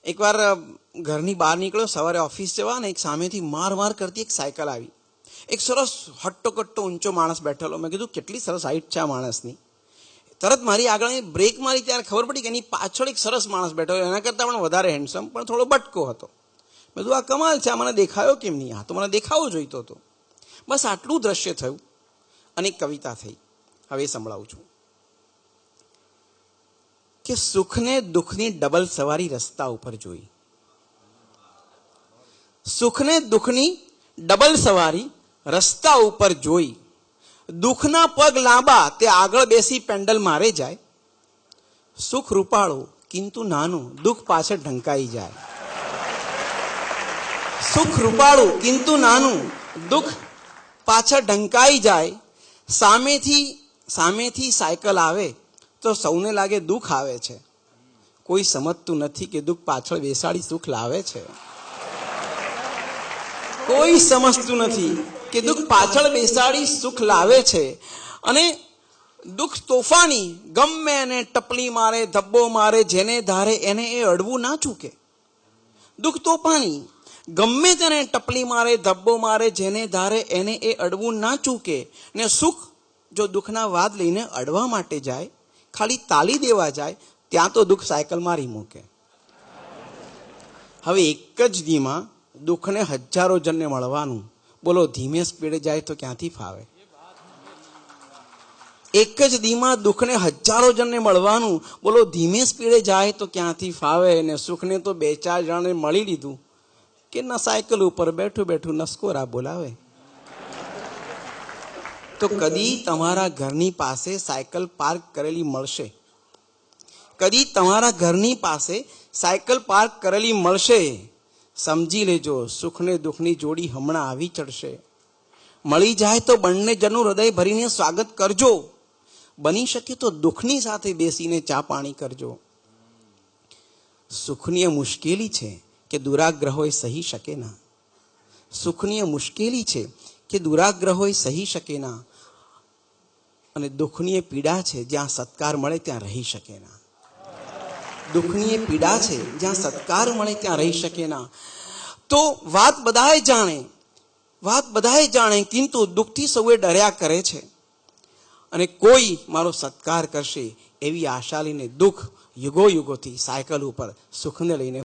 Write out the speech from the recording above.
એકવાર ઘરની બહાર નીકળ્યો સવારે ઓફિસ જવા ને એક સામેથી માર કરતી એક સાયકલ આવી. એક સરસ હટ્ટો કટ્ટો ઊંચો માણસ બેઠેલો. મેં કીધું કેટલી સરસ હાઈટ છે આ માણસની. તરત મારી આગળ બ્રેક મારી ત્યારે ખબર પડી કે એની પાછળ એક સરસ માણસ બેઠો, એના કરતાં પણ વધારે હેન્ડસમ, પણ થોડો બટકો હતો. મેં કીધું આ કમાલ છે, આ મને દેખાયો કેમ નહીં? આ તો મને દેખાવો જોઈતો હતો. બસ આટલું દ્રશ્ય થયું અને એક કવિતા થઈ. હવે સંભળાવું છું કે સુખને દુઃખની ડબલ સવારી રસ્તા ઉપર જોઈ. સુખને દુઃખની ડબલ સવારી રસ્તા ઉપર જોઈ. દુઃખના પગ લાંબા તે આગળ બેસી પેન્ડલ મારે જાય. સુખ રૂપાળું કિંતુ નાનું દુઃખ પાછળ ઢંકાઈ જાય. સુખ રૂપાળું કિંતુ નાનું દુઃખ પાછળ ઢંકાઈ જાય. સામેથી સાયકલ આવે તો સૌને લાગે દુઃખ આવે છે. કોઈ સમજતું નથી કે દુઃખ પાછળ બેસાડી સુખ લાવે છે. કોઈ સમજતું નથી કે દુઃખ પાછળ બેસાડી સુખ લાવે છે. અને દુઃખ તોફાની ગમે એને ટપલી મારે, ધબ્બો મારે, જેને ધારે એને એ અડવું ના ચૂકે. દુઃખ તોફાની ગમે તેને ટપલી મારે, ધબ્બો મારે, જેને ધારે એને એ અડવું ના ચૂકે. ને સુખ જો દુઃખના વાદ લઈને અડવા માટે જાય, ખાલી તાલી દેવા જાય, ત્યાં તો દુઃખ સાયકલ મારી મૂકે. હવે એક જ દીમાં દુઃખને હજારો જણને મળવાનું, બોલો ધીમે સ્પીડે જાય તો ક્યાંથી ફાવે? એક જ દીમાં દુઃખને હજારો જણને મળવાનું, બોલો ધીમે સ્પીડે જાય તો ક્યાંથી ફાવે? ને સુખને તો બે ચાર જણને મળી લીધું કે ના સાયકલ ઉપર બેઠું બેઠું નસકોરા બોલાવે. તો કદી તમારા ઘરની પાસે સાયકલ પાર્ક કરેલી મળશે, કદી તમારા ઘરની પાસે સાયકલ પાર્ક કરેલી મળશે. સમજી લેજો સુખને દુઃખની જોડી હમણાં આવી ચડશે. મળી જાય તો બંને જણનું હૃદય ભરીને સ્વાગત કરજો. બની શકે તો દુઃખની સાથે બેસીને ચા પાણી કરજો. સુખની મુશ્કેલી છે કે દુરાગ્રહોય સહી શકે ના. સુખની મુશ્કેલી છે કે દુરાગ્રહોય સહી શકે ના. અને દુઃખની પીડા છે જ્યાં સત્કાર મળે ત્યાં રહી શકે ના. દુઃખની પીડા છે જ્યાં સત્કાર મળે ત્યાં રહી શકે ના. તો વાત બધાએ જાણે, કિંતુ દુઃખથી સૌએ ડર્યા કરે છે. અને કોઈ મારો સત્કાર કરશે એવી આશા લઈને દુઃખ યુગો યુગોથી સાયકલ ઉપર સુખને લઈને